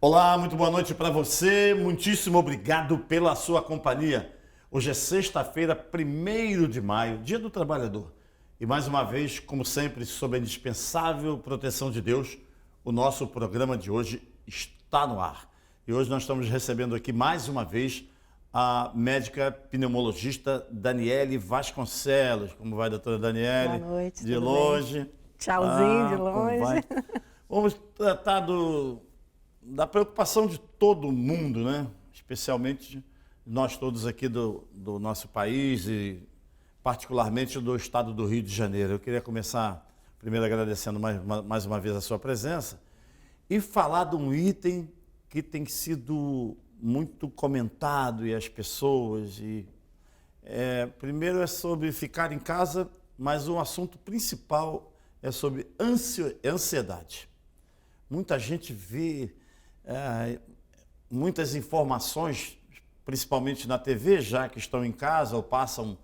Olá, muito boa noite para você. Muitíssimo obrigado pela sua companhia. Hoje é sexta-feira, 1º de maio, Dia do Trabalhador. E mais uma vez, como sempre, sob a indispensável proteção de Deus, o nosso programa de hoje está no ar. E hoje nós estamos recebendo aqui mais uma vez a médica pneumologista Daniele Vasconcelos. Como vai, doutora Daniele? Boa noite. De longe. Bem? Tchauzinho, de Como longe. vai? Vamos tratar da preocupação de todo mundo, né? Especialmente nós todos aqui do nosso país e particularmente do estado do Rio de Janeiro. Eu queria começar primeiro agradecendo mais uma vez a sua presença e falar de um item que tem sido muito comentado e as pessoas. Primeiro é sobre ficar em casa, mas o assunto principal é sobre ansiedade. Muita gente vê muitas informações, principalmente na TV, já que estão em casa ou passam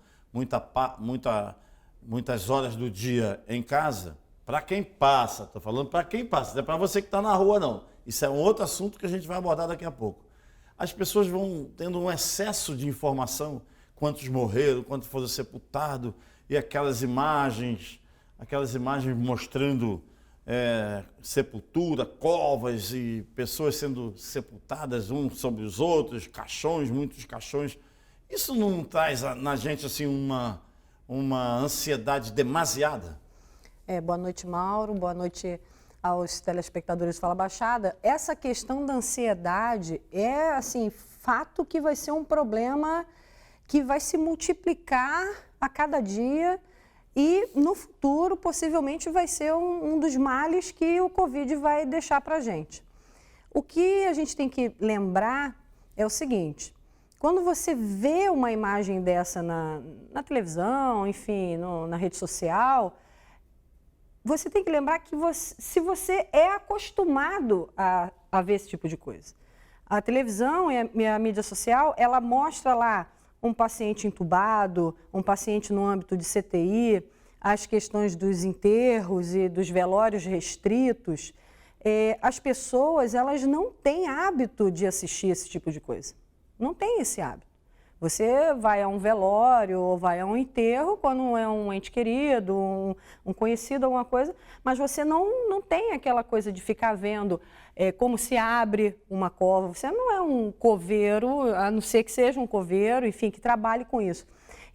muitas horas do dia em casa. Para quem passa, estou falando para quem passa, não é para você que está na rua, não. Isso é um outro assunto que a gente vai abordar daqui a pouco. As pessoas vão tendo um excesso de informação, quantos morreram, quantos foram sepultados, e aquelas imagens mostrando sepultura, covas e pessoas sendo sepultadas uns sobre os outros, caixões, muitos caixões. Isso não traz na gente assim uma ansiedade demasiada? Boa noite, Mauro. Boa noite aos telespectadores do Fala Baixada. Essa questão da ansiedade é, assim, fato que vai ser um problema que vai se multiplicar a cada dia e, no futuro, possivelmente vai ser um dos males que o Covid vai deixar para a gente. O que a gente tem que lembrar é o seguinte: quando você vê uma imagem dessa na televisão, enfim, na rede social, você tem que lembrar que se você é acostumado a ver esse tipo de coisa. A televisão e a mídia social, ela mostra lá um paciente entubado, um paciente no âmbito de CTI, as questões dos enterros e dos velórios restritos. As pessoas, elas não têm hábito de assistir esse tipo de coisa. Não tem esse hábito. Você vai a um velório ou vai a um enterro quando é um ente querido, um conhecido, alguma coisa, mas você não tem aquela coisa de ficar vendo como se abre uma cova. Você não é um coveiro, a não ser que seja um coveiro, enfim, que trabalhe com isso.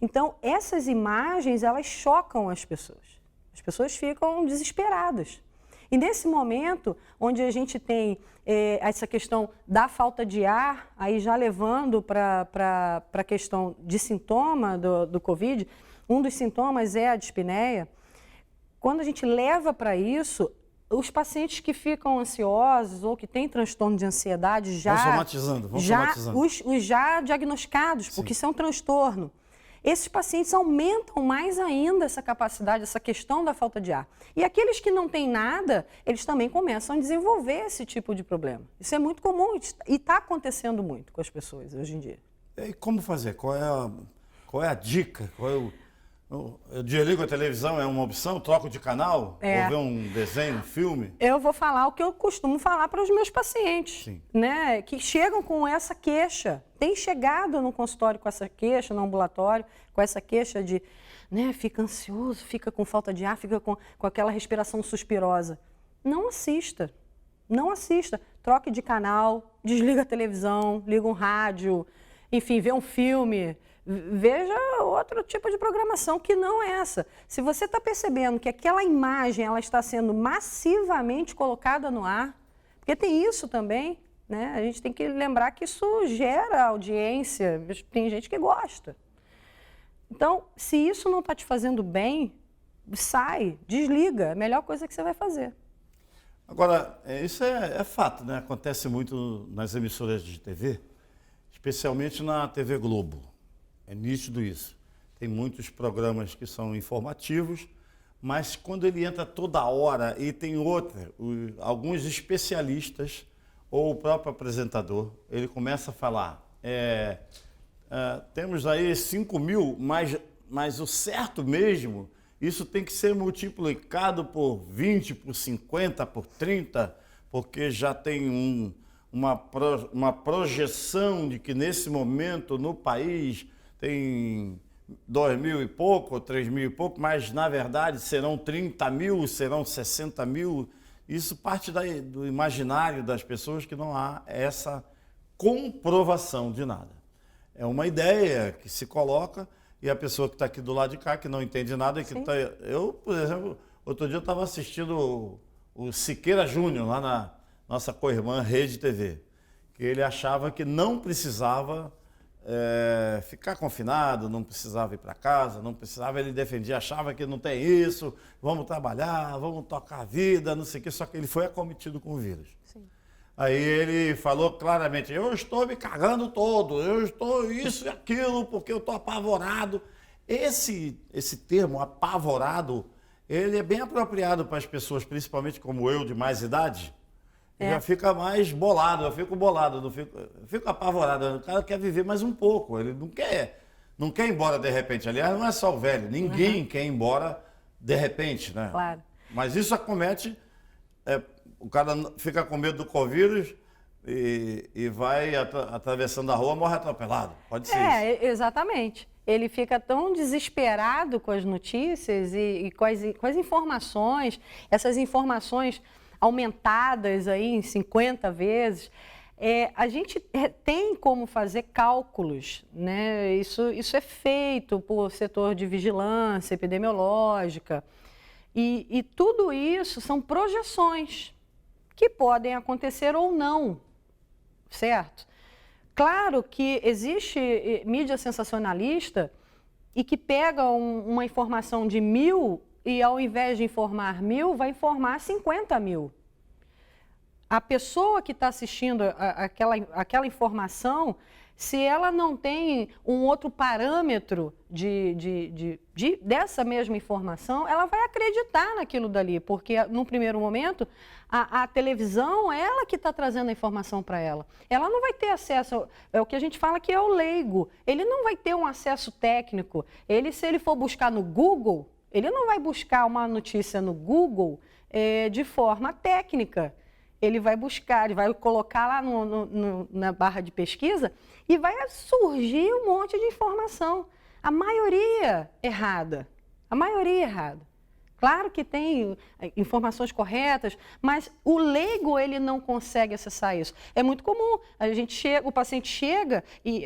Então, essas imagens, elas chocam as pessoas. As pessoas ficam desesperadas. E nesse momento, onde a gente tem essa questão da falta de ar, aí já levando para a questão de sintoma do Covid, um dos sintomas é a dispneia. Quando a gente leva para isso, os pacientes que ficam ansiosos ou que têm transtorno de ansiedade vamos somatizando. Os já diagnosticados, porque isso é um transtorno. Esses pacientes aumentam mais ainda essa capacidade, essa questão da falta de ar. E aqueles que não têm nada, eles também começam a desenvolver esse tipo de problema. Isso é muito comum e está acontecendo muito com as pessoas hoje em dia. E como fazer? Qual é a dica? Eu desligo a televisão, é uma opção? Troco de canal? Ou ver um desenho, um filme? Eu vou falar o que eu costumo falar para os meus pacientes, né, que chegam com essa queixa. Tem chegado no consultório com essa queixa, no ambulatório, com essa queixa de, né, fica ansioso, fica com falta de ar, fica com aquela respiração suspirosa. Não assista. Não assista. Troque de canal, desliga a televisão, liga um rádio, enfim, vê um filme. Veja outro tipo de programação que não é essa. Se você está percebendo que aquela imagem ela está sendo massivamente colocada no ar, porque tem isso também, né? A gente tem que lembrar que isso gera audiência, tem gente que gosta. Então, se isso não está te fazendo bem, sai, desliga, é a melhor coisa que você vai fazer. Agora, isso é fato, né? Acontece muito nas emissoras de TV, especialmente na TV Globo. É nítido isso. Tem muitos programas que são informativos, mas quando ele entra toda hora e tem alguns especialistas ou o próprio apresentador, ele começa a falar, temos aí 5 mil, mas o certo mesmo, isso tem que ser multiplicado por 20, por 50, por 30, porque já tem uma projeção de que nesse momento no país tem 2.000 e pouco, 3.000 e pouco, mas na verdade serão 30 mil, serão 60 mil. Isso parte do imaginário das pessoas, que não há essa comprovação de nada. É uma ideia que se coloca e a pessoa que está aqui do lado de cá, que não entende nada, eu, por exemplo, outro dia eu estava assistindo o Siqueira Júnior, lá na nossa co-irmã Rede TV, que ele achava que não precisava ficar confinado, não precisava ir para casa, não precisava, ele defendia, achava que não tem isso, vamos trabalhar, vamos tocar a vida, não sei o quê, só que ele foi acometido com o vírus. Sim. Aí ele falou claramente, eu estou me cagando todo, eu estou isso e aquilo, porque eu estou apavorado. Esse termo, apavorado, ele é bem apropriado para as pessoas, principalmente como eu, de mais idade, já fica mais bolado, eu fico apavorado. O cara quer viver mais um pouco, ele não quer ir embora de repente. Aliás, não é só o velho, ninguém quer ir embora de repente, né? Claro. Mas isso acomete, o cara fica com medo do Covid e vai atravessando a rua, morre atropelado. Pode ser isso. Exatamente. Ele fica tão desesperado com as notícias e com as informações, essas informações aumentadas aí em 50 vezes. A gente tem como fazer cálculos, né? Isso é feito por setor de vigilância epidemiológica. E tudo isso são projeções que podem acontecer ou não, certo? Claro que existe mídia sensacionalista e que pega uma informação de 1.000 e ao invés de informar 1.000, vai informar 50 mil. A pessoa que está assistindo aquela informação, se ela não tem um outro parâmetro dessa mesma informação, ela vai acreditar naquilo dali, porque no primeiro momento a televisão, ela que está trazendo a informação para ela. Ela não vai ter acesso, é o que a gente fala que é o leigo, ele não vai ter um acesso técnico. Se ele for buscar no Google, ele não vai buscar uma notícia no Google de forma técnica. Ele vai buscar, ele vai colocar lá na barra de pesquisa e vai surgir um monte de informação. A maioria errada. A maioria errada. Claro que tem informações corretas, mas o leigo ele não consegue acessar isso. É muito comum. O paciente chega,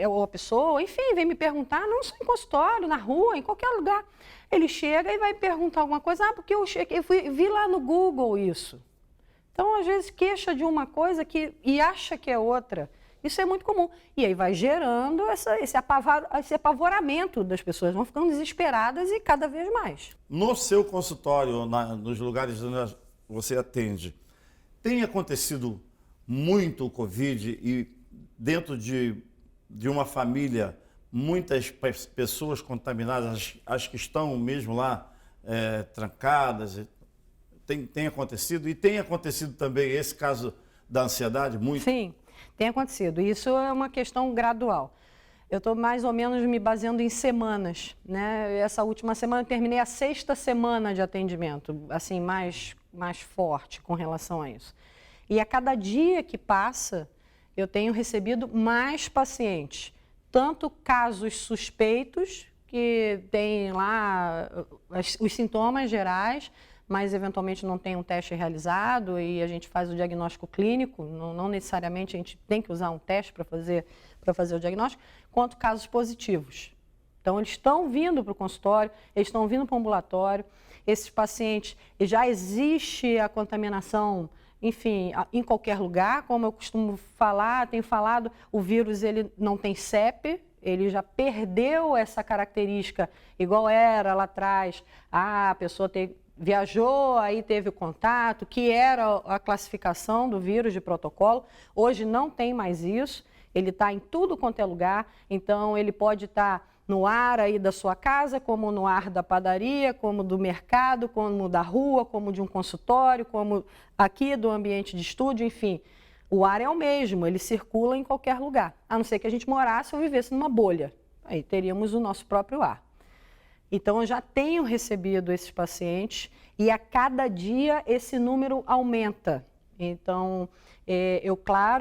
ou a pessoa, enfim, vem me perguntar, não só em consultório, na rua, em qualquer lugar. Ele chega e vai perguntar alguma coisa, porque eu vi lá no Google isso. Então, às vezes, queixa de uma coisa e acha que é outra. Isso é muito comum. E aí vai gerando esse apavoramento das pessoas, vão ficando desesperadas e cada vez mais. No seu consultório, nos lugares onde você atende, tem acontecido muito o Covid e dentro de uma família, muitas pessoas contaminadas, as que estão mesmo lá trancadas? Tem acontecido? E tem acontecido também esse caso da ansiedade? Muito? Sim, tem acontecido. Isso é uma questão gradual. Eu estou mais ou menos me baseando em semanas, né? Essa última semana eu terminei a 6ª semana de atendimento, assim, mais forte com relação a isso. E a cada dia que passa, eu tenho recebido mais pacientes, tanto casos suspeitos, que tem lá os sintomas gerais, mas eventualmente não tem um teste realizado e a gente faz o diagnóstico clínico, não necessariamente a gente tem que usar um teste para fazer o diagnóstico, quanto casos positivos. Então, eles estão vindo para o consultório, eles estão vindo para o ambulatório, esses pacientes, já existe a contaminação, enfim, em qualquer lugar, como eu costumo falar, tenho falado, o vírus ele não tem CEP, ele já perdeu essa característica, igual era lá atrás, a pessoa viajou, aí teve o contato, que era a classificação do vírus de protocolo. Hoje não tem mais isso, ele está em tudo quanto é lugar, então ele pode estar no ar aí da sua casa, como no ar da padaria, como do mercado, como da rua, como de um consultório, como aqui do ambiente de estúdio, enfim. O ar é o mesmo, ele circula em qualquer lugar, a não ser que a gente morasse ou vivesse numa bolha. Aí teríamos o nosso próprio ar. Então, eu já tenho recebido esses pacientes e a cada dia esse número aumenta. Então, eu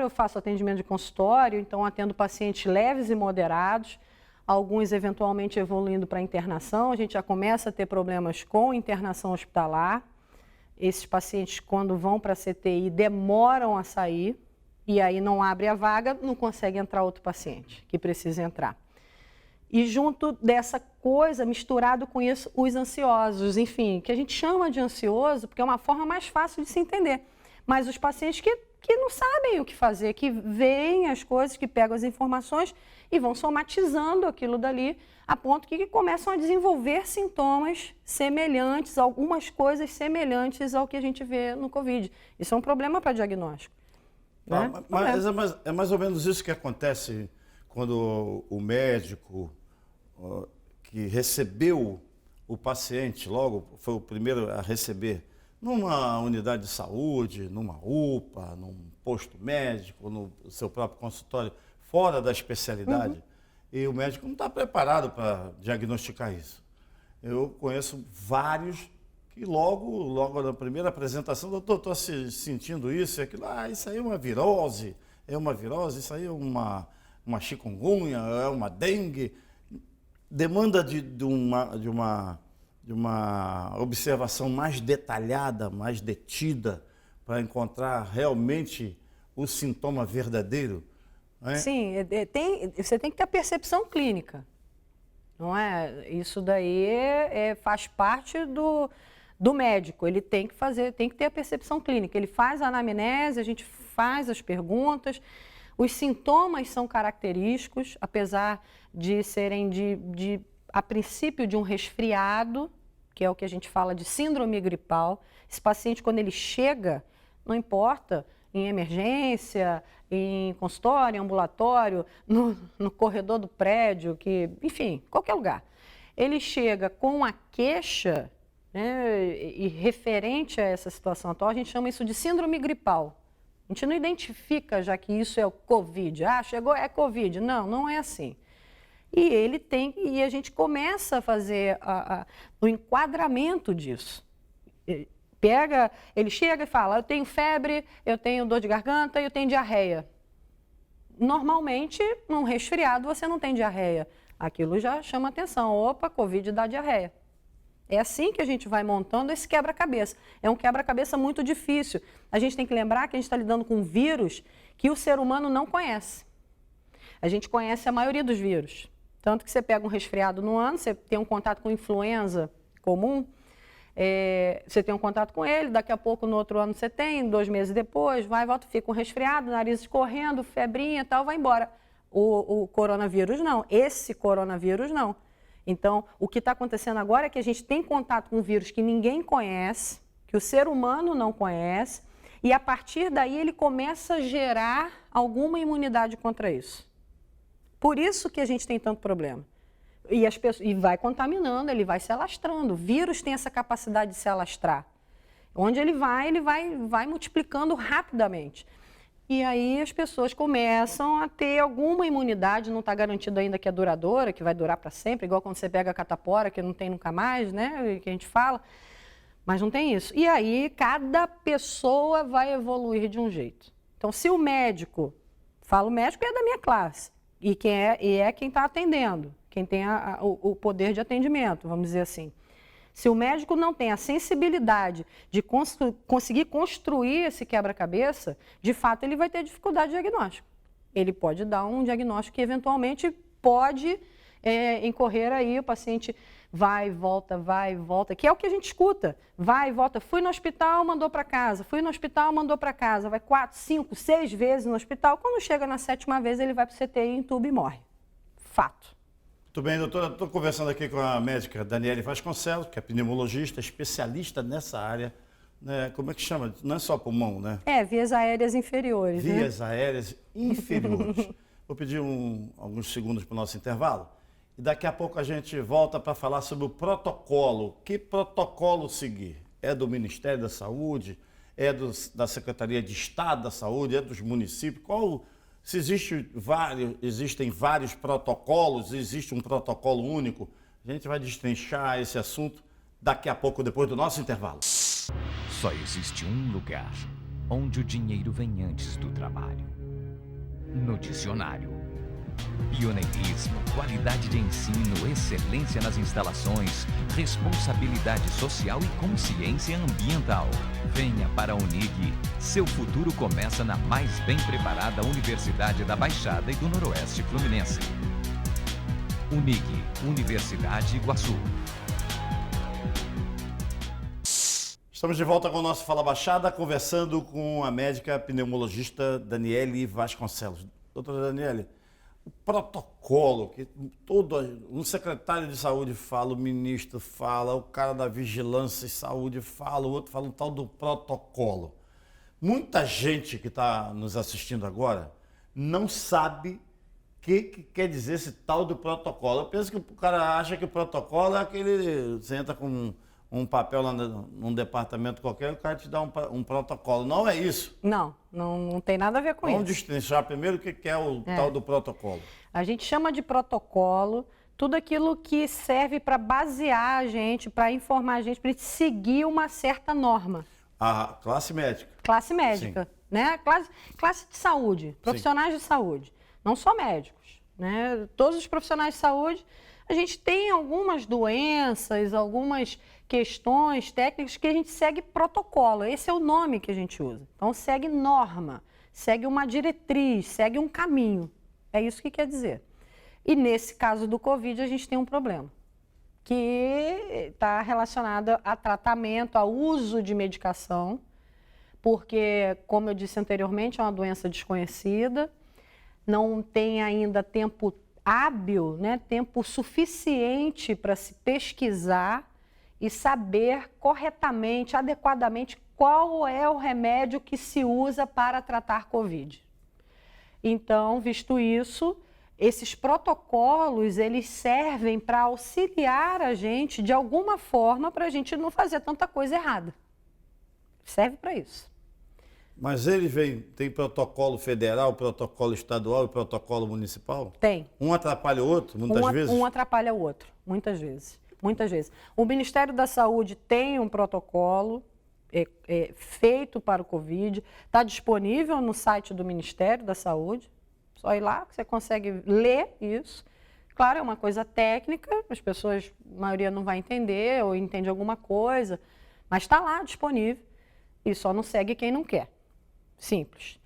faço atendimento de consultório, então atendo pacientes leves e moderados, alguns eventualmente evoluindo para internação. A gente já começa a ter problemas com internação hospitalar. Esses pacientes, quando vão para a CTI, demoram a sair, e aí não abre a vaga, não consegue entrar outro paciente que precisa entrar. E junto dessa coisa, misturado com isso, os ansiosos, enfim, que a gente chama de ansioso, porque é uma forma mais fácil de se entender. Mas os pacientes que não sabem o que fazer, que veem as coisas, que pegam as informações e vão somatizando aquilo dali, a ponto que começam a desenvolver sintomas semelhantes, algumas coisas semelhantes ao que a gente vê no Covid. Isso é um problema para diagnóstico. Né? Mas é mais ou menos isso que acontece quando o médico que recebeu o paciente, logo foi o primeiro a receber, numa unidade de saúde, numa UPA, num posto médico, no seu próprio consultório, fora da especialidade, e o médico não está preparado para diagnosticar isso. Eu conheço vários que logo na primeira apresentação, doutor, estou sentindo isso e aquilo, isso aí é uma virose, isso aí é uma chikungunya, é uma dengue. Demanda de uma observação mais detalhada, mais detida, para encontrar realmente o sintoma verdadeiro. Né? Sim, você tem que ter a percepção clínica, não é? Isso daí faz parte do médico, ele tem que ter a percepção clínica. Ele faz a anamnese, a gente faz as perguntas, os sintomas são característicos, apesar de serem a princípio de um resfriado, que é o que a gente fala de síndrome gripal. Esse paciente, quando ele chega, não importa, em emergência, em consultório, em ambulatório, no corredor do prédio, enfim, qualquer lugar. Ele chega com a queixa, né, e referente a essa situação atual, a gente chama isso de síndrome gripal. A gente não identifica já que isso é o Covid. Chegou, é Covid. Não é assim. E a gente começa a fazer o enquadramento disso. Ele chega e fala, eu tenho febre, eu tenho dor de garganta e eu tenho diarreia. Normalmente, num resfriado, você não tem diarreia. Aquilo já chama atenção. Opa, Covid dá diarreia. É assim que a gente vai montando esse quebra-cabeça. É um quebra-cabeça muito difícil. A gente tem que lembrar que a gente está lidando com um vírus que o ser humano não conhece. A gente conhece a maioria dos vírus. Tanto que você pega um resfriado no ano, você tem um contato com influenza comum, você tem um contato com ele, daqui a pouco no outro ano você tem, 2 meses depois, vai e volta, fica um resfriado, nariz escorrendo, febrinha e tal, vai embora. O coronavírus não, esse coronavírus não. Então, o que está acontecendo agora é que a gente tem contato com um vírus que ninguém conhece, que o ser humano não conhece, e a partir daí ele começa a gerar alguma imunidade contra isso. Por isso que a gente tem tanto problema. E vai contaminando, ele vai se alastrando. O vírus tem essa capacidade de se alastrar. Onde ele vai multiplicando rapidamente. E aí as pessoas começam a ter alguma imunidade, não está garantido ainda que é duradoura, que vai durar para sempre, igual quando você pega a catapora, que não tem nunca mais, né, que a gente fala, mas não tem isso. E aí cada pessoa vai evoluir de um jeito. Então, se o médico, o médico é da minha classe, e quem está atendendo, quem tem o poder de atendimento, vamos dizer assim. Se o médico não tem a sensibilidade de conseguir construir esse quebra-cabeça, de fato ele vai ter dificuldade de diagnóstico. Ele pode dar um diagnóstico que eventualmente pode incorrer aí, o paciente vai e volta, que é o que a gente escuta. Vai e volta, fui no hospital, mandou para casa, vai 4, 5, 6 vezes no hospital. Quando chega na 7ª vez, ele vai para o CTI, entuba e morre. Fato. Muito bem, doutora. Estou conversando aqui com a médica Daniele Vasconcelos, que é pneumologista, especialista nessa área. Né? Como é que chama? Não é só pulmão, né? Vias aéreas inferiores. Vias aéreas inferiores. Vou pedir alguns segundos para o nosso intervalo. E daqui a pouco a gente volta para falar sobre o protocolo. Que protocolo seguir? É do Ministério da Saúde? É da Secretaria de Estado da Saúde? É dos municípios? Se existem vários protocolos, existe um protocolo único, a gente vai destrinchar esse assunto daqui a pouco, depois do nosso intervalo. Só existe um lugar onde o dinheiro vem antes do trabalho. No dicionário. Pioneirismo, qualidade de ensino, excelência nas instalações, responsabilidade social e consciência ambiental. Venha para a Unig. Seu futuro começa na mais bem preparada Universidade da Baixada e do Noroeste Fluminense. Unig, Universidade Iguaçu. Estamos de volta com o nosso Fala Baixada, conversando com a médica pneumologista Daniele Vasconcelos. Doutora Daniele, o protocolo que um secretário de saúde fala, o ministro fala, o cara da vigilância e saúde fala, o outro fala um tal do protocolo. Muita gente que está nos assistindo agora não sabe o que quer dizer esse tal do protocolo. Eu penso que o cara acha que o protocolo é aquele, você entra com um papel lá num departamento qualquer, o cara te dá um protocolo. Não é isso. Não tem nada a ver com isso. Vamos destrinchar primeiro o que é o tal do protocolo. A gente chama de protocolo tudo aquilo que serve para basear a gente, para informar a gente, para seguir uma certa norma. A classe médica. Classe médica, né? Classe de saúde, profissionais de saúde, não só médicos, né? Todos os profissionais de saúde, a gente tem algumas doenças, algumas questões técnicas que a gente segue protocolo, esse é o nome que a gente usa. Então segue norma, segue uma diretriz, segue um caminho, é isso que quer dizer. E nesse caso do Covid a gente tem um problema, que está relacionado a tratamento, a uso de medicação, porque, como eu disse anteriormente, é uma doença desconhecida, não tem ainda tempo hábil, né, tempo suficiente para se pesquisar e saber corretamente, adequadamente, qual é o remédio que se usa para tratar Covid. Então, visto isso, esses protocolos, eles servem para auxiliar a gente de alguma forma para a gente não fazer tanta coisa errada. Serve para isso. Mas ele tem protocolo federal, protocolo estadual e protocolo municipal? Tem. Um atrapalha o outro, muitas vezes? Um atrapalha o outro, muitas vezes. Muitas vezes. O Ministério da Saúde tem um protocolo feito para o Covid, está disponível no site do Ministério da Saúde, só ir lá que você consegue ler isso. Claro, é uma coisa técnica, as pessoas, a maioria não vai entender ou entende alguma coisa, mas está lá disponível e só não segue quem não quer. Simples.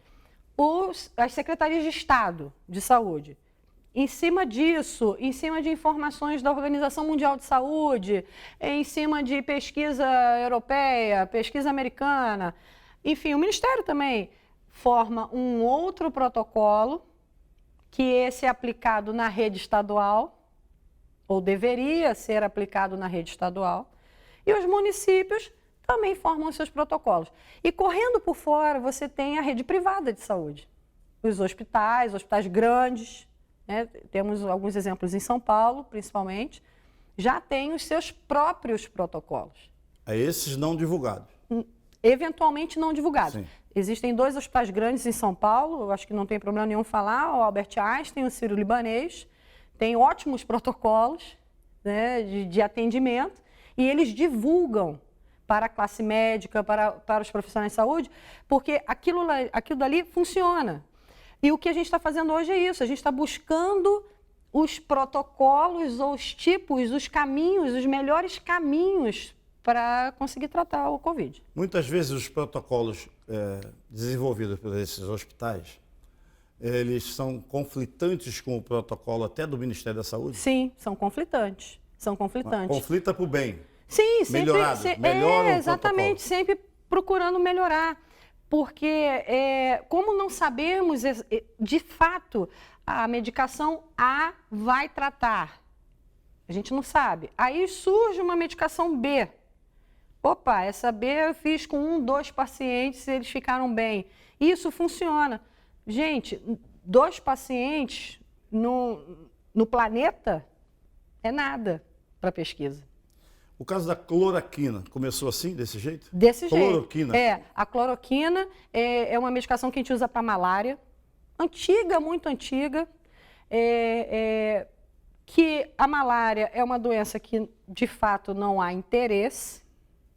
As secretarias de Estado de Saúde, em cima disso, em cima de informações da Organização Mundial de Saúde, em cima de pesquisa europeia, pesquisa americana, enfim, o Ministério também forma um outro protocolo, que esse é aplicado na rede estadual, ou deveria ser aplicado na rede estadual, e os municípios também formam seus protocolos. E correndo por fora, você tem a rede privada de saúde, os hospitais grandes, né? Temos alguns exemplos em São Paulo, principalmente, já têm os seus próprios protocolos. Esses não divulgados? Eventualmente não divulgados. Sim. Existem 2 hospitais grandes em São Paulo, eu acho que não tem problema nenhum falar, o Albert Einstein e o Sírio-Libanês, têm ótimos protocolos, né, de atendimento, e eles divulgam para a classe médica, para os profissionais de saúde, porque aquilo dali funciona. E o que a gente está fazendo hoje é isso, a gente está buscando os protocolos, ou os tipos, os caminhos, os melhores caminhos para conseguir tratar o Covid. Muitas vezes os protocolos desenvolvidos por esses hospitais, eles são conflitantes com o protocolo até do Ministério da Saúde? Sim, são conflitantes. São conflitantes. Conflita para o bem. Sim, sempre. Melhora exatamente, o sempre procurando melhorar. Porque, como não sabemos, de fato, a medicação A vai tratar. A gente não sabe. Aí surge uma medicação B. Opa, essa B eu fiz com 1, 2 pacientes e eles ficaram bem. Isso funciona. Gente, 2 pacientes no planeta é nada para pesquisa. O caso da cloroquina começou assim, desse jeito? Desse cloroquina. jeito. A cloroquina é uma medicação que a gente usa para malária, antiga, muito antiga, que a malária é uma doença que, de fato, não há interesse.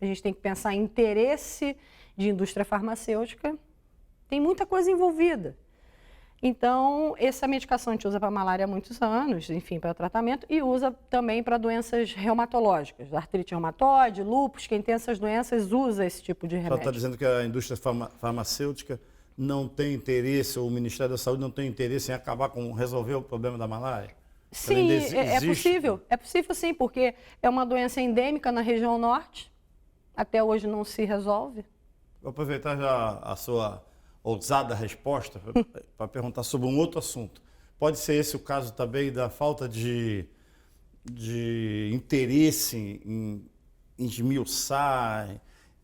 A gente tem que pensar em interesse de indústria farmacêutica, tem muita coisa envolvida. Então, essa medicação a gente usa para malária há muitos anos, enfim, para tratamento, e usa também para doenças reumatológicas, artrite reumatoide, lúpus, quem tem essas doenças usa esse tipo de Só remédio. está dizendo que a indústria farmacêutica não tem interesse, ou o Ministério da Saúde não tem interesse em acabar com resolver o problema da malária? Sim, é possível. É possível sim, porque é uma doença endêmica na região norte. Até hoje não se resolve. Vou aproveitar já a sua ousada resposta para perguntar sobre um outro assunto. Pode ser esse o caso também da falta de interesse em esmiuçar,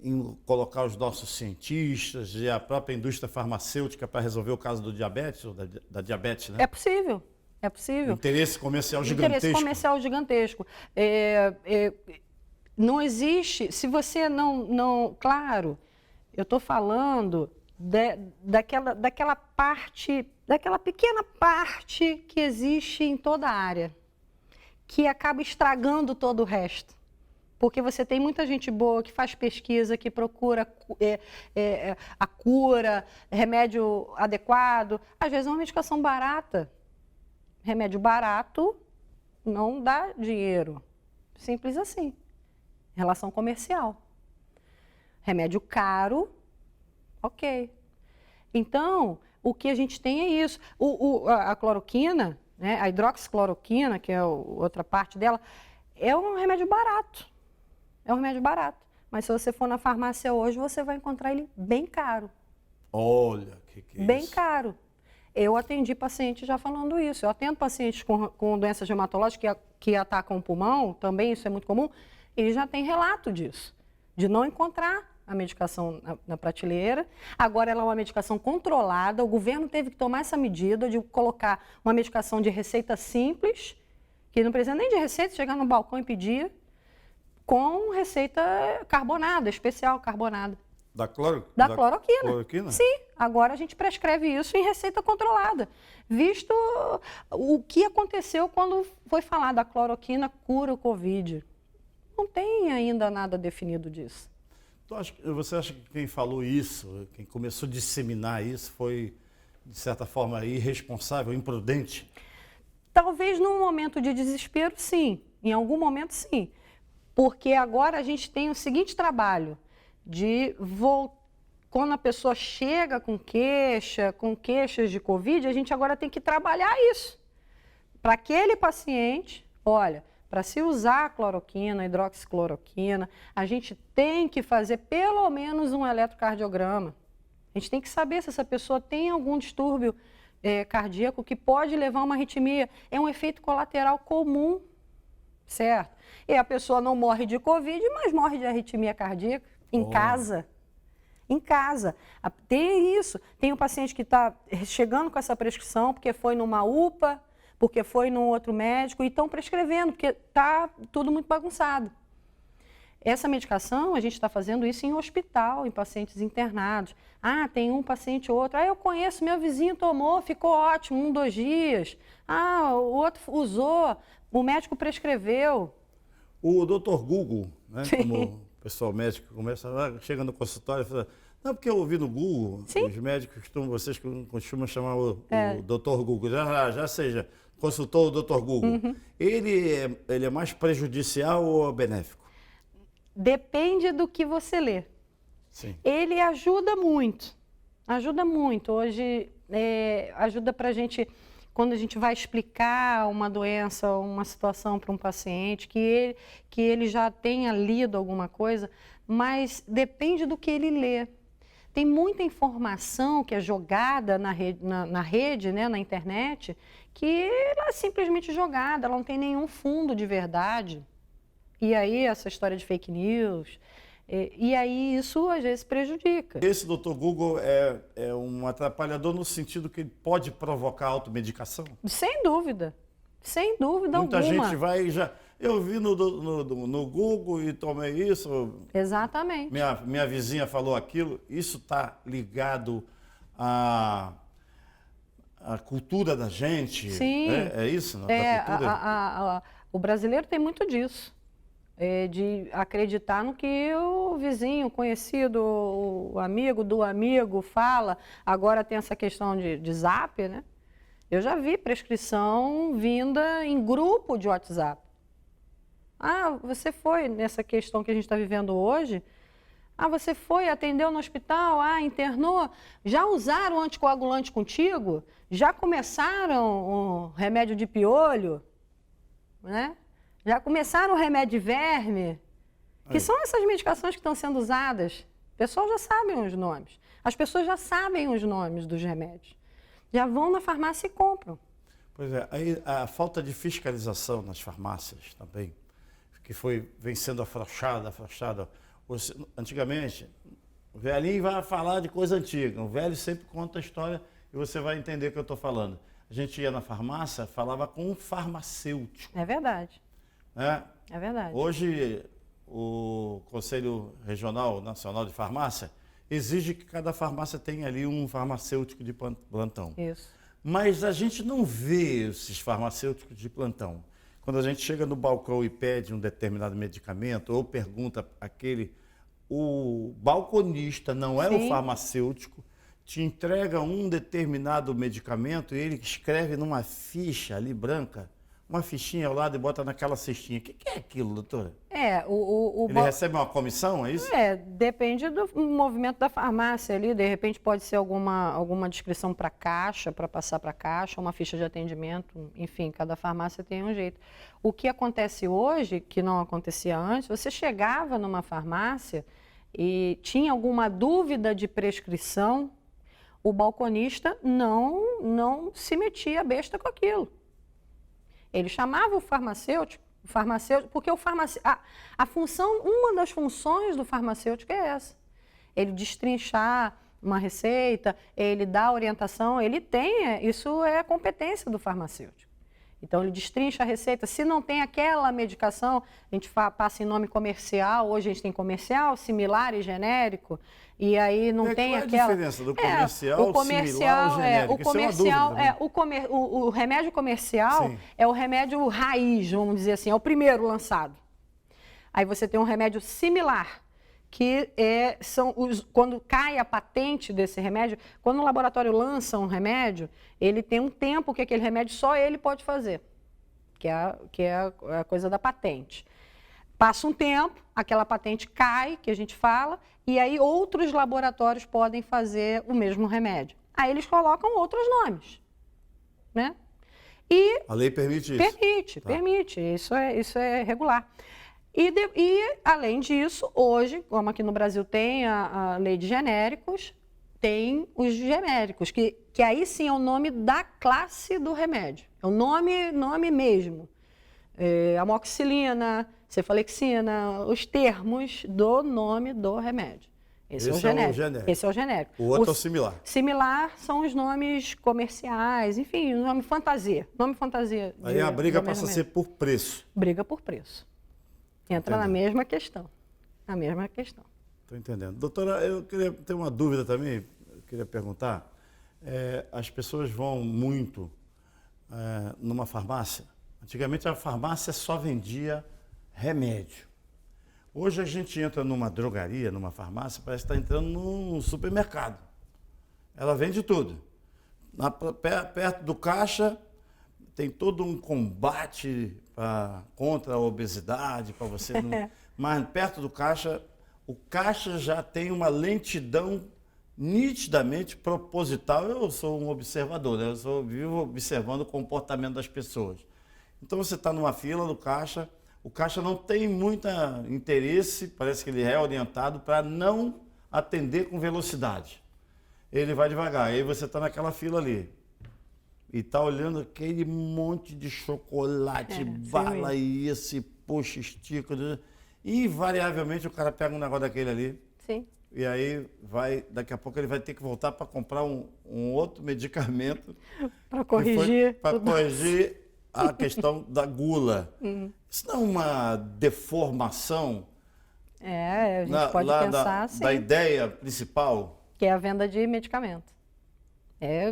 em colocar os nossos cientistas e a própria indústria farmacêutica para resolver o caso do diabetes, ou da diabetes, né? É possível, é possível. Interesse comercial gigantesco. Interesse comercial gigantesco. Não existe, se você não claro, eu estou falando daquela parte, daquela pequena parte que existe em toda a área, que acaba estragando todo o resto. Porque você tem muita gente boa que faz pesquisa, que procura a cura, remédio adequado. Às vezes é uma medicação barata. Remédio barato não dá dinheiro. Simples assim. Relação comercial. Remédio caro, ok. Então, o que a gente tem é isso. A cloroquina, né, a hidroxicloroquina, que é outra parte dela, é um remédio barato. É um remédio barato. Mas se você for na farmácia hoje, você vai encontrar ele bem caro. Olha, que é bem isso? Caro. Eu atendi pacientes já falando isso. Eu atendo pacientes com doenças reumatológicas que atacam o pulmão, também isso é muito comum, eles já têm relato disso, de não encontrar a medicação na prateleira. Agora ela é uma medicação controlada, o governo teve que tomar essa medida de colocar uma medicação de receita simples, que não precisa nem de receita, chegar no balcão e pedir, com receita carbonada, especial carbonada. Da cloroquina? Da cloroquina. Cloroquina? Sim, agora a gente prescreve isso em receita controlada. Visto o que aconteceu quando foi falado a cloroquina cura o Covid. Não tem ainda nada definido disso. Você acha que quem falou isso, quem começou a disseminar isso, foi, de certa forma, irresponsável, imprudente? Talvez num momento de desespero, sim. Em algum momento, sim. Porque agora a gente tem o seguinte trabalho, de quando a pessoa chega com queixas de Covid, a gente agora tem que trabalhar isso. Para aquele paciente, olha, para se usar a cloroquina, a hidroxicloroquina, a gente tem que fazer pelo menos um eletrocardiograma. A gente tem que saber se essa pessoa tem algum distúrbio cardíaco que pode levar a uma arritmia. É um efeito colateral comum, certo? E a pessoa não morre de Covid, mas morre de arritmia cardíaca em casa. Em casa. Tem isso. Tem um paciente que está chegando com essa prescrição porque foi numa UPA, porque foi num outro médico e estão prescrevendo, porque está tudo muito bagunçado. Essa medicação, a gente está fazendo isso em hospital, em pacientes internados. Ah, tem um paciente ou outro. Ah, eu conheço, meu vizinho tomou, ficou ótimo, 1, 2 dias. Ah, o outro usou, o médico prescreveu. O Dr. Google, né, como o pessoal médico chega no consultório e fala, não, porque eu ouvi no Google, Sim. Os médicos vocês costumam chamar o Dr. Google, já seja, consultou o Dr. Google. Uhum. Ele é mais prejudicial ou benéfico? Depende do que você lê. Sim. Ele ajuda muito. Ajuda muito. Hoje, ajuda para a gente, quando a gente vai explicar uma doença, uma situação para um paciente, que ele já tenha lido alguma coisa, mas depende do que ele lê. Tem muita informação que é jogada na rede, né, na internet, que ela é simplesmente jogada, ela não tem nenhum fundo de verdade. E aí, essa história de fake news, e aí isso às vezes prejudica. Esse Dr. Google é um atrapalhador no sentido que ele pode provocar automedicação? Sem dúvida alguma. Muita gente vai e já... Eu vi no Google e tomei isso. Exatamente. Minha vizinha falou aquilo. Isso está ligado à cultura da gente? Sim. É isso? Da cultura? O brasileiro tem muito disso. de acreditar no que o vizinho, o conhecido, o amigo do amigo fala. Agora tem essa questão de zap, né? Eu já vi prescrição vinda em grupo de WhatsApp. Ah, você foi nessa questão que a gente está vivendo hoje? Ah, você foi, atendeu no hospital, internou? Já usaram anticoagulante contigo? Já começaram o remédio de piolho? Né? Já começaram o remédio de verme? Que são essas medicações que estão sendo usadas. O pessoal já sabe os nomes. As pessoas já sabem os nomes dos remédios. Já vão na farmácia e compram. Pois é, aí a falta de fiscalização nas farmácias também, que vem sendo afrouxada. Antigamente, o velhinho vai falar de coisa antiga, o velho sempre conta a história e você vai entender o que eu estou falando. A gente ia na farmácia, falava com um farmacêutico. É verdade. Né? É verdade. Hoje, o Conselho Regional Nacional de Farmácia exige que cada farmácia tenha ali um farmacêutico de plantão. Isso. Mas a gente não vê esses farmacêuticos de plantão. Quando a gente chega no balcão e pede um determinado medicamento, ou pergunta o balconista, não é Sim. o farmacêutico, te entrega um determinado medicamento e ele escreve numa ficha ali branca, uma fichinha ao lado e bota naquela cestinha. O que é aquilo, doutora? Ele recebe uma comissão, é isso? Depende do movimento da farmácia ali. De repente pode ser alguma descrição para caixa, para passar para caixa, uma ficha de atendimento. Enfim, cada farmácia tem um jeito. O que acontece hoje, que não acontecia antes, você chegava numa farmácia e tinha alguma dúvida de prescrição, o balconista não se metia besta com aquilo. Ele chamava o farmacêutico, porque a função, uma das funções do farmacêutico é essa. Ele destrinchar uma receita, ele dá orientação, isso é a competência do farmacêutico. Então, ele destrincha a receita. Se não tem aquela medicação, a gente passa em nome comercial, hoje a gente tem comercial, similar e genérico, e aí não tem aquela... Qual é a diferença do comercial, similar e genérico? O remédio comercial Sim. é o remédio raiz, vamos dizer assim, é o primeiro lançado. Aí você tem um remédio similar, que quando cai a patente desse remédio, quando o laboratório lança um remédio, ele tem um tempo que aquele remédio só ele pode fazer, que é a coisa da patente. Passa um tempo, aquela patente cai, que a gente fala, e aí outros laboratórios podem fazer o mesmo remédio. Aí eles colocam outros nomes, né? E a lei permite isso? Permite. Isso é regular. E, além disso, hoje, como aqui no Brasil tem a lei de genéricos, tem os genéricos, que aí sim é o nome da classe do remédio. É o nome mesmo. Amoxicilina, cefalexina, os termos do nome do remédio. Esse é o genérico. Esse é o genérico. O outro é o similar. Similar são os nomes comerciais, enfim, o nome fantasia. Nome fantasia. Aí a briga passa a ser por preço. Briga por preço. Entra na mesma questão. Na mesma questão. Estou entendendo. Doutora, eu queria ter uma dúvida também, eu queria perguntar. As pessoas vão muito numa farmácia. Antigamente a farmácia só vendia remédio. Hoje a gente entra numa drogaria, numa farmácia, parece que está entrando num supermercado. Ela vende tudo. Perto do caixa tem todo um combate contra a obesidade, para você não... Mas perto do caixa, o caixa já tem uma lentidão nitidamente proposital. Eu sou um observador, né? Eu vivo observando o comportamento das pessoas. Então você está numa fila do caixa, o caixa não tem muito interesse, parece que ele é orientado para não atender com velocidade. Ele vai devagar, aí você está naquela fila ali. E está olhando aquele monte de chocolate, bala e esse, poxa, estica. Invariavelmente o cara pega um negócio daquele ali. Sim. E aí daqui a pouco ele vai ter que voltar para comprar um outro medicamento. Para corrigir. Para corrigir a questão da gula. Isso não é uma deformação? A gente pode pensar assim. Da ideia principal? Que é a venda de medicamento.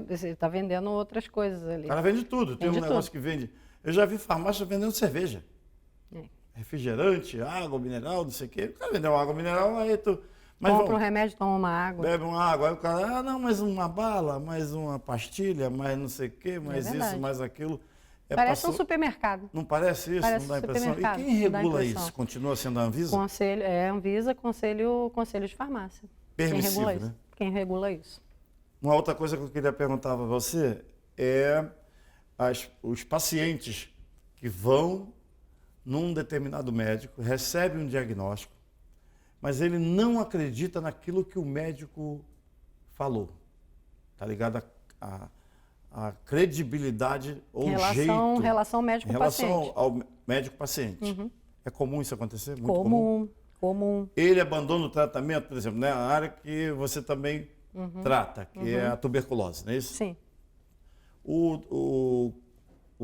Você está vendendo outras coisas ali. O cara vende tudo. Tem um negócio que vende... Eu já vi farmácia vendendo cerveja. refrigerante, água mineral, não sei o quê. O cara vendeu água mineral, aí tu... Mas Compra um remédio, toma uma água. bebe uma água, aí o cara, não, mais uma bala, mais uma pastilha, mais não sei o quê, mais verdade. isso, mais aquilo. Parece um supermercado. Não parece isso? Parece não dá um impressão? E supermercado, quem não dá regula impressão. isso? Continua sendo a Anvisa? Conselho, Anvisa, conselho de farmácia. Permissivo, Quem regula isso? né? Quem regula isso? Uma outra coisa que eu queria perguntar para você é os pacientes que vão num determinado médico, recebem um diagnóstico, mas ele não acredita naquilo que o médico falou. Está ligado a credibilidade ou jeito. Relação médico-paciente. Relação ao médico-paciente. É comum isso acontecer? Muito Comum. Ele abandona o tratamento, por exemplo, né? A área que você também trata, que é a tuberculose, não é isso? Sim. O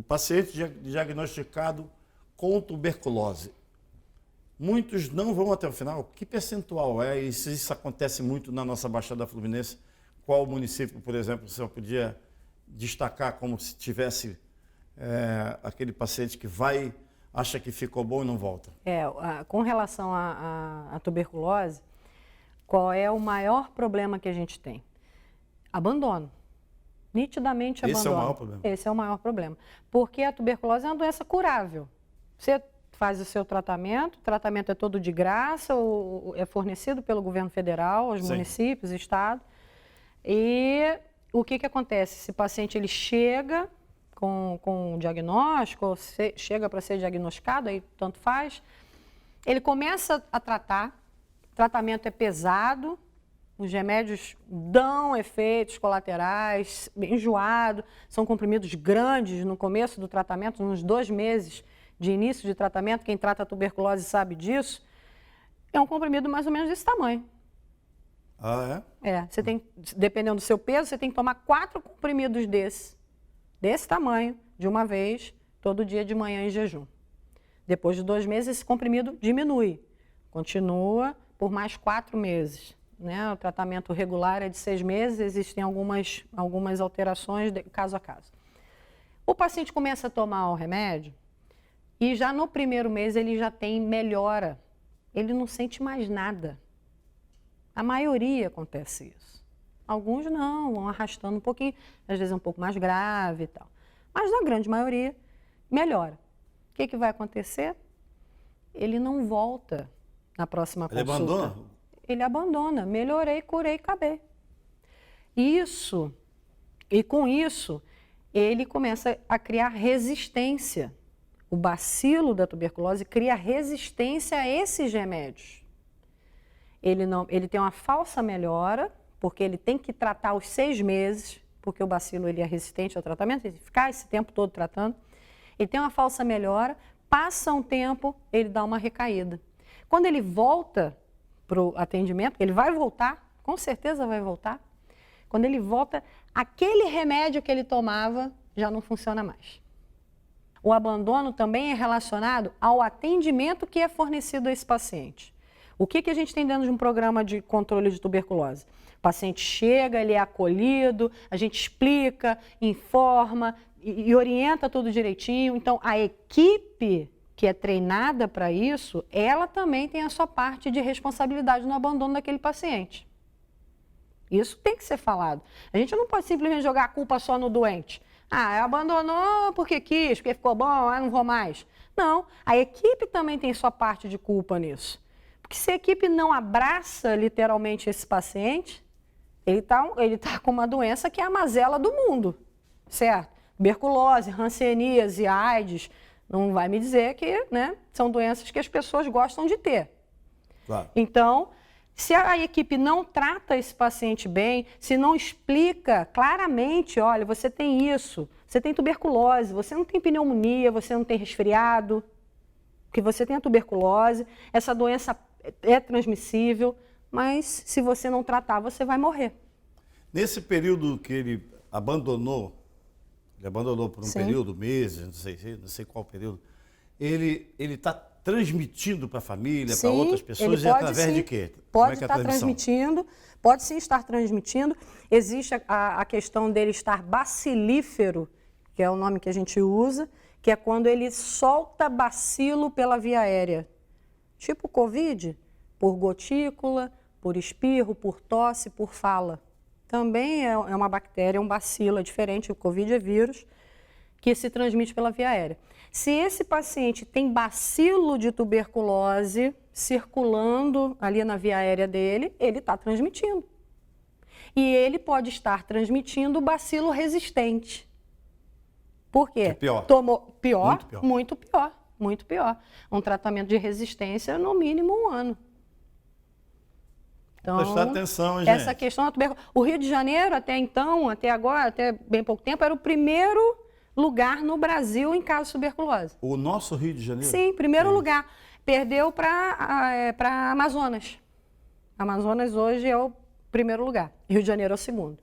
paciente diagnosticado com tuberculose, muitos não vão até o final. Que percentual é? E se isso acontece muito na nossa Baixada Fluminense, qual município, por exemplo, você podia destacar como se tivesse aquele paciente que acha que ficou bom e não volta? Com relação à tuberculose, qual é o maior problema que a gente tem? Abandono. Nitidamente abandono. Esse é o maior problema? Esse é o maior problema. Porque a tuberculose é uma doença curável. Você faz o seu tratamento, o tratamento é todo de graça, é fornecido pelo governo federal, aos municípios, estado. E o que acontece? Esse paciente ele chega com um diagnóstico, ou chega para ser diagnosticado, aí tanto faz, ele começa a tratar, o tratamento é pesado, os remédios dão efeitos colaterais, enjoado, são comprimidos grandes no começo do tratamento, nos 2 meses de início de tratamento, quem trata a tuberculose sabe disso, é um comprimido mais ou menos desse tamanho. Ah, é? Você tem, dependendo do seu peso, você tem que tomar 4 comprimidos desse tamanho, de uma vez, todo dia de manhã em jejum. Depois de 2 meses, esse comprimido diminui, continua por mais 4 meses. Né? O tratamento regular é de 6 meses, existem algumas alterações caso a caso. O paciente começa a tomar o remédio e já no primeiro mês ele já tem melhora, ele não sente mais nada. A maioria acontece isso. Alguns não, vão arrastando um pouquinho, às vezes é um pouco mais grave e tal. Mas na grande maioria, melhora. O que vai acontecer? Ele não volta na próxima consulta. Ele abandona? Ele abandona. Melhorei, curei, acabei. E com isso, ele começa a criar resistência. O bacilo da tuberculose cria resistência a esses remédios. Ele tem uma falsa melhora, porque ele tem que tratar os 6 meses, porque o bacilo ele é resistente ao tratamento, ele ficar esse tempo todo tratando. Ele tem uma falsa melhora, passa um tempo, ele dá uma recaída. Quando ele volta para o atendimento, ele vai voltar, com certeza vai voltar. Quando ele volta, aquele remédio que ele tomava já não funciona mais. O abandono também é relacionado ao atendimento que é fornecido a esse paciente. O que a gente tem dentro de um programa de controle de tuberculose? O paciente chega, ele é acolhido, a gente explica, informa e orienta tudo direitinho. Então, a equipe que é treinada para isso, ela também tem a sua parte de responsabilidade no abandono daquele paciente. Isso tem que ser falado. A gente não pode simplesmente jogar a culpa só no doente. Abandonou porque quis, porque ficou bom, não vou mais. Não, a equipe também tem sua parte de culpa nisso. Porque se a equipe não abraça literalmente esse paciente, ele tá com uma doença que é a mazela do mundo, certo? Tuberculose, hanseníase, AIDS, não vai me dizer que, né, são doenças que as pessoas gostam de ter. Claro. Então, se a equipe não trata esse paciente bem, se não explica claramente, olha, você tem isso, você tem tuberculose, você não tem pneumonia, você não tem resfriado, que você tem a tuberculose, essa doença é transmissível, mas se você não tratar, você vai morrer. Nesse período que ele abandonou por um período, meses, não sei qual período, ele está transmitindo para a família, para outras pessoas, e através de quê? Pode estar transmitindo, pode sim estar transmitindo. Existe a questão dele estar bacilífero, que é o nome que a gente usa, que é quando ele solta bacilo pela via aérea. Tipo Covid, por gotícula, por espirro, por tosse, por fala. Também é uma bactéria, um bacilo, é diferente, o Covid é vírus, que se transmite pela via aérea. Se esse paciente tem bacilo de tuberculose circulando ali na via aérea dele, ele está transmitindo. E ele pode estar transmitindo bacilo resistente. Por quê? É pior. Tomou pior? Muito pior. Muito pior, muito pior. Um tratamento de resistência, no mínimo 1 ano. Então, prestar atenção, gente. essa questão da tuberculose. O Rio de Janeiro, até então, até agora, até bem pouco tempo, era o primeiro lugar no Brasil em casos de tuberculose. O nosso Rio de Janeiro? Sim, primeiro lugar. Perdeu para Amazonas. Amazonas hoje é o primeiro lugar. Rio de Janeiro é o segundo.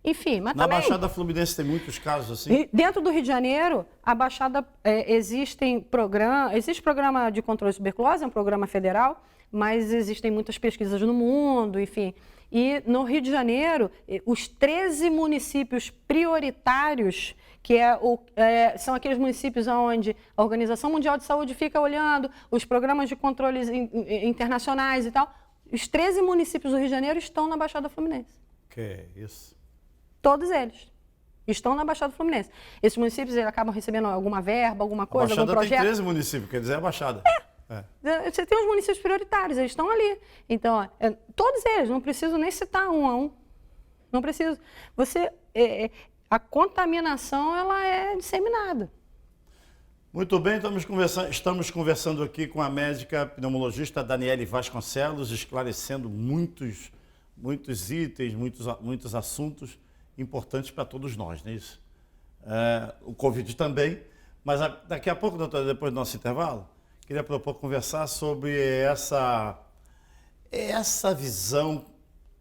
Enfim, mas Na também... Baixada Fluminense tem muitos casos assim? Dentro do Rio de Janeiro, a Baixada existe programa de controle de tuberculose, é um programa federal, mas existem muitas pesquisas no mundo, enfim. E no Rio de Janeiro, os 13 municípios prioritários, que são aqueles municípios onde a Organização Mundial de Saúde fica olhando, os programas de controles internacionais e tal, os 13 municípios do Rio de Janeiro estão na Baixada Fluminense. Que isso? Todos eles estão na Baixada Fluminense. Esses municípios acabam recebendo alguma verba, alguma coisa, algum projeto. A Baixada tem 13 municípios, quer dizer, a Baixada. Você tem os municípios prioritários, eles estão ali. Então, todos eles, não preciso nem citar um a um. Não preciso. A contaminação, ela é disseminada. Muito bem, estamos conversando aqui com a médica pneumologista Daniele Vasconcelos, esclarecendo muitos itens, muitos assuntos importantes para todos nós, não é isso? O Covid também, mas daqui a pouco, doutora, depois do nosso intervalo, queria propor conversar sobre essa visão,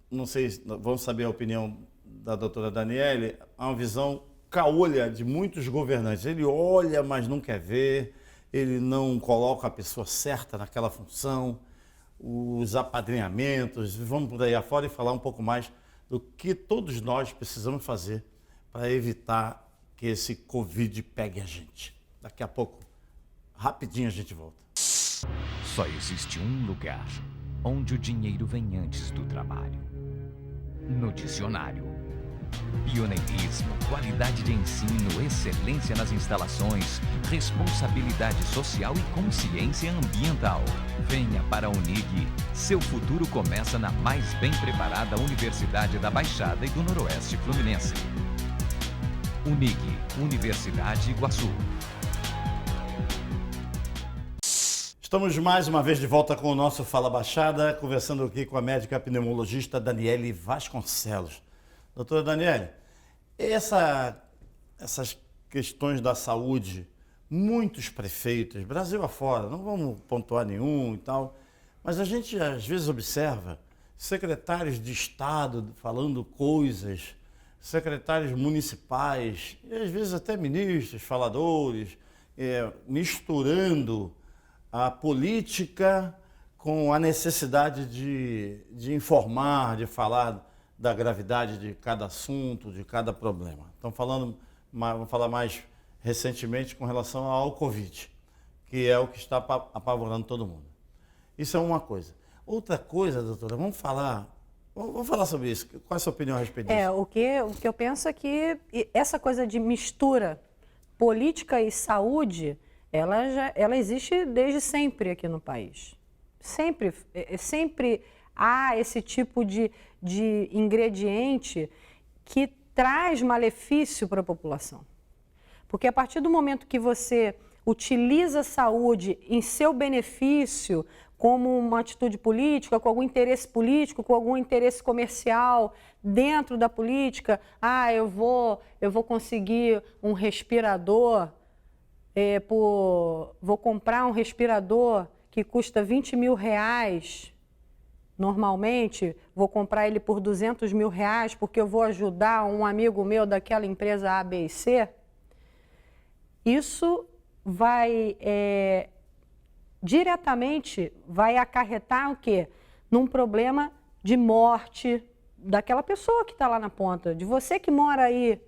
não sei, vamos saber a opinião da doutora Daniele, uma visão caolha de muitos governantes. Ele olha, mas não quer ver, ele não coloca a pessoa certa naquela função, os apadrinhamentos, vamos por aí afora e falar um pouco mais do que todos nós precisamos fazer para evitar que esse Covid pegue a gente. Daqui a pouco, rapidinho a gente volta. Só existe um lugar onde o dinheiro vem antes do trabalho. No dicionário. Pioneirismo, qualidade de ensino, excelência nas instalações, responsabilidade social e consciência ambiental. Venha para a Unig. Seu futuro começa na mais bem preparada Universidade da Baixada e do Noroeste Fluminense. Unig, Universidade Iguaçu. Estamos mais uma vez de volta com o nosso Fala Baixada, conversando aqui com a médica pneumologista Daniele Vasconcelos. Doutora Daniele, essas questões da saúde, muitos prefeitos, Brasil afora, não vamos pontuar nenhum e tal, mas a gente às vezes observa secretários de Estado falando coisas, secretários municipais, e às vezes até ministros, faladores, misturando a política com a necessidade de informar, de falar da gravidade de cada assunto, de cada problema. Vamos falar mais recentemente com relação ao Covid, que é o que está apavorando todo mundo. Isso é uma coisa. Outra coisa, doutora, vamos falar sobre isso. Qual é a sua opinião a respeito disso? O que eu penso é que essa coisa de mistura política e saúde, ela existe desde sempre aqui no país. Sempre há esse tipo de ingrediente que traz malefício para a população. Porque a partir do momento que você utiliza a saúde em seu benefício, como uma atitude política, com algum interesse político, com algum interesse comercial dentro da política, eu vou conseguir um respirador, vou comprar um respirador que custa R$20 mil, normalmente, vou comprar ele por R$200 mil porque eu vou ajudar um amigo meu daquela empresa A, B e C. Isso vai diretamente acarretar o quê? Num problema de morte daquela pessoa que está lá na ponta, de você que mora aí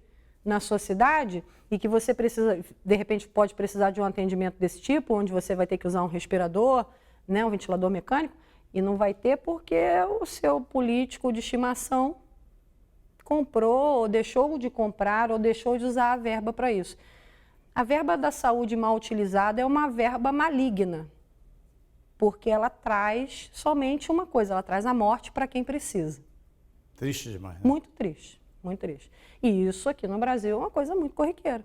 na sua cidade e que você precisa, de repente, pode precisar de um atendimento desse tipo, onde você vai ter que usar um respirador, né, um ventilador mecânico, e não vai ter porque o seu político de estimação comprou, ou deixou de comprar, ou deixou de usar a verba para isso. A verba da saúde mal utilizada é uma verba maligna, porque ela traz somente uma coisa, ela traz a morte para quem precisa. Triste demais, né? Muito triste, muito triste. E isso aqui no Brasil é uma coisa muito corriqueira.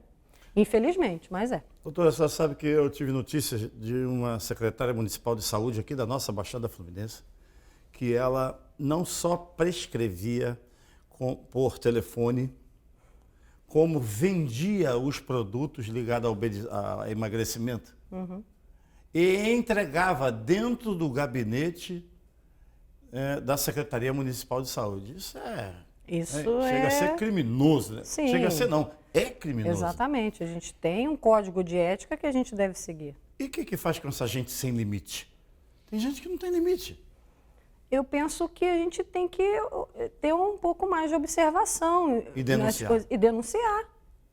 Infelizmente, mas é. Doutora, você sabe que eu tive notícias de uma secretária municipal de saúde aqui da nossa Baixada Fluminense, que ela não só prescrevia por telefone, como vendia os produtos ligados ao emagrecimento. E entregava dentro do gabinete da Secretaria Municipal de Saúde. Chega a ser criminoso, né? Sim. Chega a ser não, é criminoso. Exatamente, a gente tem um código de ética que a gente deve seguir. E o que faz com essa gente sem limite? Tem gente que não tem limite. Eu penso que a gente tem que ter um pouco mais de observação. E denunciar. E denunciar.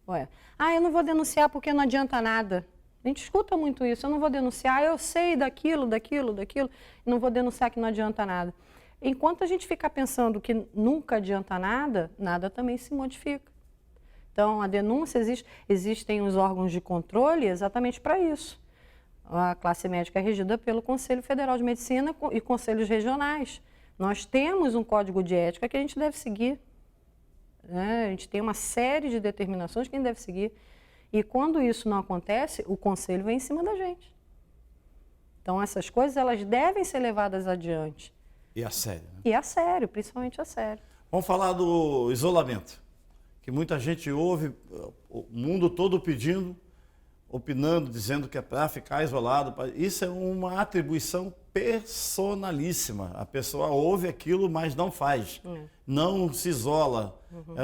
Ué. Eu não vou denunciar porque não adianta nada. A gente escuta muito isso, eu não vou denunciar, eu sei daquilo, não vou denunciar que não adianta nada. Enquanto a gente ficar pensando que nunca adianta nada, nada também se modifica. Então, a denúncia, existem os órgãos de controle exatamente para isso. A classe médica é regida pelo Conselho Federal de Medicina e conselhos regionais. Nós temos um código de ética que a gente deve seguir. A gente tem uma série de determinações que a gente deve seguir. E quando isso não acontece, o conselho vem em cima da gente. Então, essas coisas elas devem ser levadas adiante. E a sério, né? E a sério, principalmente a sério. Vamos falar do isolamento, que muita gente ouve, o mundo todo pedindo, opinando, dizendo que é para ficar isolado. Isso é uma atribuição personalíssima. A pessoa ouve aquilo, mas não faz. Não se isola,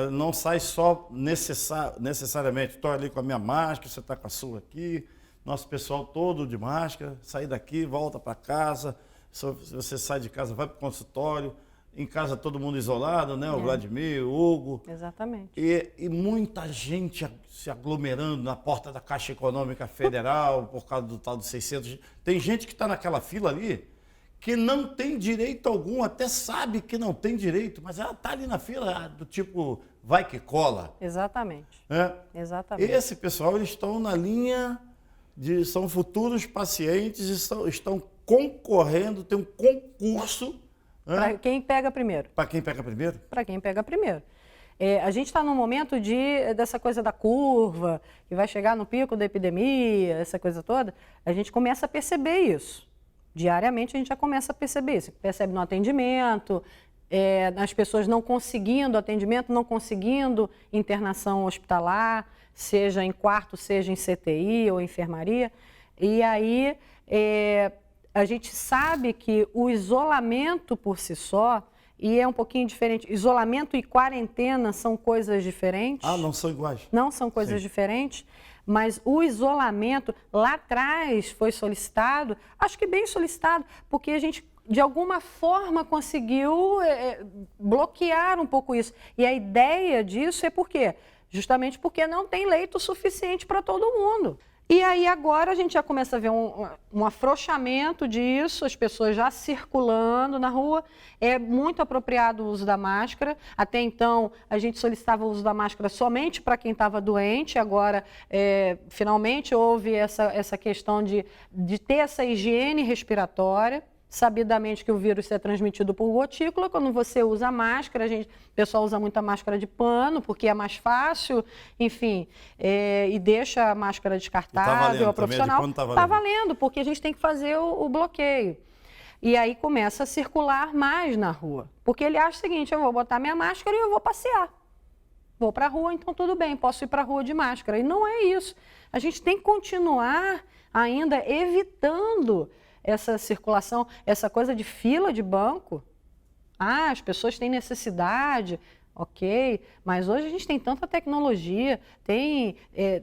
não sai só necessariamente. Estou ali com a minha máscara, você está com a sua aqui, nosso pessoal todo de máscara, sai daqui, volta para casa. Se você sai de casa, vai para o consultório, em casa todo mundo isolado, né? O Vladimir, o Hugo. Exatamente. E muita gente se aglomerando na porta da Caixa Econômica Federal por causa do tal dos 600. Tem gente que está naquela fila ali que não tem direito algum, até sabe que não tem direito, mas ela está ali na fila do tipo, vai que cola. Exatamente. Exatamente. Esse pessoal, eles estão na linha são futuros pacientes, estão concorrendo, tem um concurso. Para quem pega primeiro. Para quem pega primeiro? Para quem pega primeiro. A gente está num momento dessa coisa da curva, que vai chegar no pico da epidemia, essa coisa toda, a gente começa a perceber isso. Diariamente a gente já começa a perceber isso. Percebe no atendimento, as pessoas não conseguindo atendimento, não conseguindo internação hospitalar, seja em quarto, seja em CTI ou enfermaria. E aí a gente sabe que o isolamento por si só, e é um pouquinho diferente, isolamento e quarentena são coisas diferentes. Não são iguais. Não são coisas diferentes, mas o isolamento lá atrás foi solicitado, acho que bem solicitado, porque a gente de alguma forma conseguiu bloquear um pouco isso. E a ideia disso é por quê? Justamente porque não tem leito suficiente para todo mundo. E aí agora a gente já começa a ver um afrouxamento disso, as pessoas já circulando na rua. É muito apropriado o uso da máscara. Até então a gente solicitava o uso da máscara somente para quem estava doente. Agora finalmente houve essa questão de ter essa higiene respiratória. Sabidamente que o vírus é transmitido por gotícula. Quando você usa máscara, o pessoal usa muita máscara de pano, porque é mais fácil, enfim, e deixa a máscara descartável, a profissional. Está valendo, porque a gente tem que fazer o bloqueio. E aí começa a circular mais na rua. Porque ele acha o seguinte, eu vou botar minha máscara e eu vou passear. Vou para a rua, então tudo bem, posso ir para a rua de máscara. E não é isso. A gente tem que continuar ainda evitando essa circulação, essa coisa de fila de banco. As pessoas têm necessidade, ok, mas hoje a gente tem tanta tecnologia, tem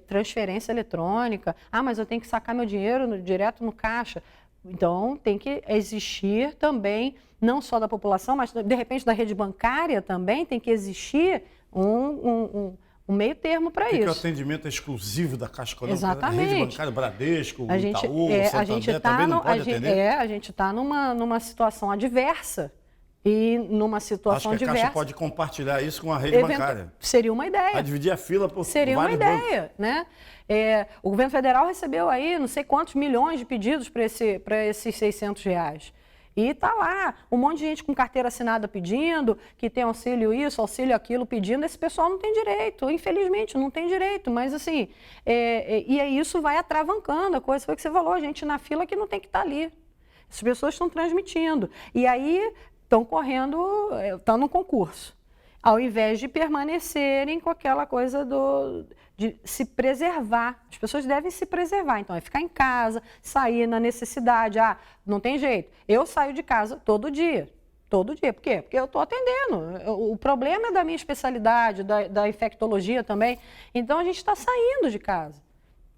transferência eletrônica, mas eu tenho que sacar meu dinheiro direto no caixa. Então tem que existir também, não só da população, mas de repente da rede bancária também, tem que existir um meio termo para Que o isso. atendimento é exclusivo da Caixa Econômica, Exatamente. Rede Bancária, Bradesco, A gente, Itaú, a gente Santander tá também não no- pode a gente, atender? a gente está numa situação adversa. E numa Acho situação que a Caixa adversa. pode compartilhar isso com a rede bancária. Seria uma ideia. Vai dividir a fila por Seria uma vários bancos. ideia, né? O governo federal recebeu aí não sei quantos milhões de pedidos para esses R$600. E está lá, um monte de gente com carteira assinada pedindo, que tem auxílio isso, auxílio aquilo pedindo. Esse pessoal não tem direito, infelizmente não tem direito. Mas assim, e aí isso vai atravancando a coisa. Foi o que você falou, a gente na fila que não tem que estar ali. As pessoas estão transmitindo. E aí estão correndo, estão no concurso. Ao invés de permanecerem com aquela coisa de se preservar. As pessoas devem se preservar. Então, é ficar em casa, sair na necessidade. Ah, não tem jeito. Eu saio de casa todo dia. Todo dia. Por quê? Porque eu estou atendendo. O problema é da minha especialidade, da infectologia também. Então, a gente está saindo de casa.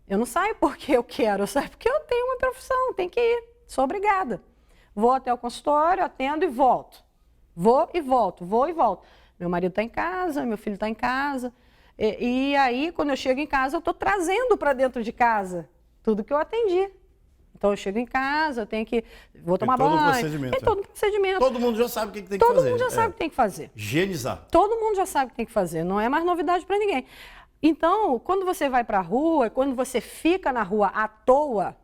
Eu não saio porque eu quero, eu saio porque eu tenho uma profissão, tenho que ir. Sou obrigada. Vou até o consultório, atendo e volto. Vou e volto, vou e volto. Meu marido está em casa, meu filho está em casa. E aí, quando eu chego em casa, eu estou trazendo para dentro de casa tudo que eu atendi. Então, eu chego em casa, eu tenho que... Vou tomar banho. Tem todo um procedimento. Todo mundo já sabe o que tem que fazer. Todo mundo já sabe o que tem que fazer. Higienizar. Todo mundo já sabe o que tem que fazer. Não é mais novidade para ninguém. Então, quando você vai para a rua, quando você fica na rua à toa,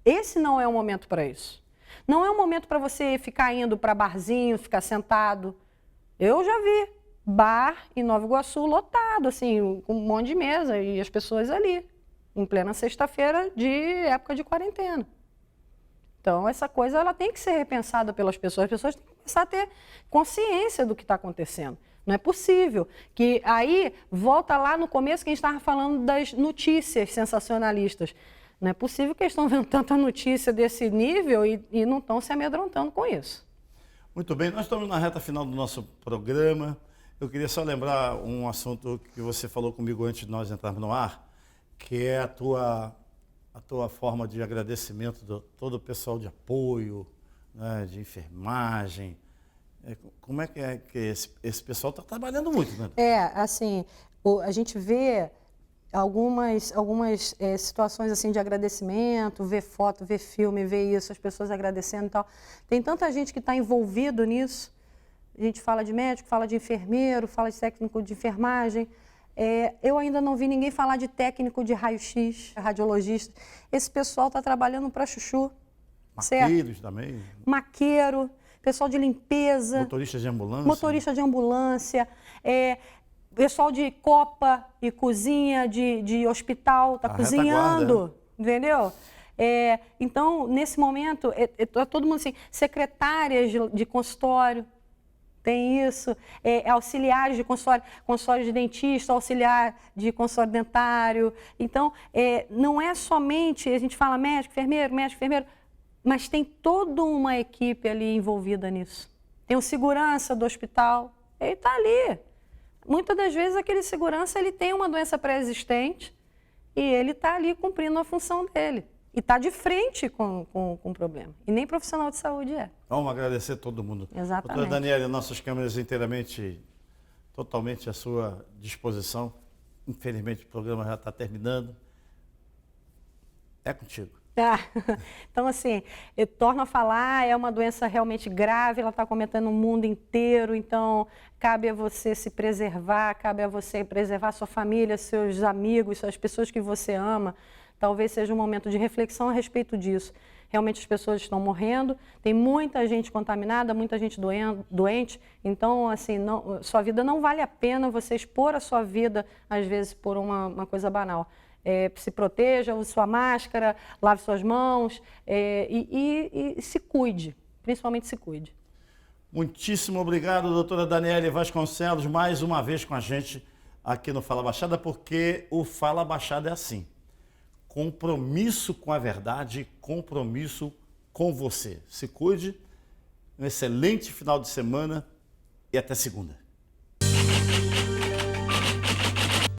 esse não é o momento para isso. Não é um momento para você ficar indo para barzinho, ficar sentado. Eu já vi bar em Nova Iguaçu lotado, assim, com um monte de mesa e as pessoas ali, em plena sexta-feira de época de quarentena. Então, essa coisa ela tem que ser repensada pelas pessoas. As pessoas têm que começar a ter consciência do que está acontecendo. Não é possível que aí volta lá no começo que a gente estava falando das notícias sensacionalistas. Não é possível que eles estão vendo tanta notícia desse nível e não estão se amedrontando com isso. Muito bem, nós estamos na reta final do nosso programa. Eu queria só lembrar um assunto que você falou comigo antes de nós entrarmos no ar, que é a tua forma de agradecimento de todo o pessoal de apoio, né, de enfermagem. Como é que esse pessoal está trabalhando muito, né? Assim, a gente vê algumas situações assim de agradecimento, vê foto, vê filme, vê isso, as pessoas agradecendo e tal. Tem tanta gente que está envolvido nisso. A gente fala de médico, fala de enfermeiro, fala de técnico de enfermagem. Eu ainda não vi ninguém falar de técnico de raio-x, radiologista. Esse pessoal está trabalhando para chuchu. Maqueiros também. Maqueiro, pessoal de limpeza. Motorista de ambulância. Motorista de ambulância. Pessoal de copa e cozinha, de hospital, está cozinhando, entendeu? Então, nesse momento, todo mundo assim, secretárias de consultório, tem isso, auxiliares de consultório de dentista, auxiliar de consultório dentário. Então, não é somente, a gente fala médico, enfermeiro, mas tem toda uma equipe ali envolvida nisso. Tem o segurança do hospital, ele está ali. Muitas das vezes aquele segurança ele tem uma doença pré-existente e ele está ali cumprindo a função dele. E está de frente com o problema. E nem profissional de saúde é. Vamos agradecer a todo mundo. Exatamente. Doutora Daniele, nossas câmeras inteiramente, totalmente à sua disposição. Infelizmente o programa já está terminando. É contigo. Então, assim, eu torno a falar, é uma doença realmente grave, ela está cometendo o mundo inteiro, então cabe a você se preservar, cabe a você preservar sua família, seus amigos, as pessoas que você ama. Talvez seja um momento de reflexão a respeito disso. Realmente as pessoas estão morrendo, tem muita gente contaminada, muita gente doente, então, assim, sua vida não vale a pena você expor a sua vida, às vezes, por uma coisa banal. Se proteja, use sua máscara, lave suas mãos e se cuide, principalmente se cuide. Muitíssimo obrigado, doutora Daniele Vasconcelos, mais uma vez com a gente aqui no Fala Baixada, porque o Fala Baixada é assim, compromisso com a verdade, compromisso com você. Se cuide, um excelente final de semana e até segunda.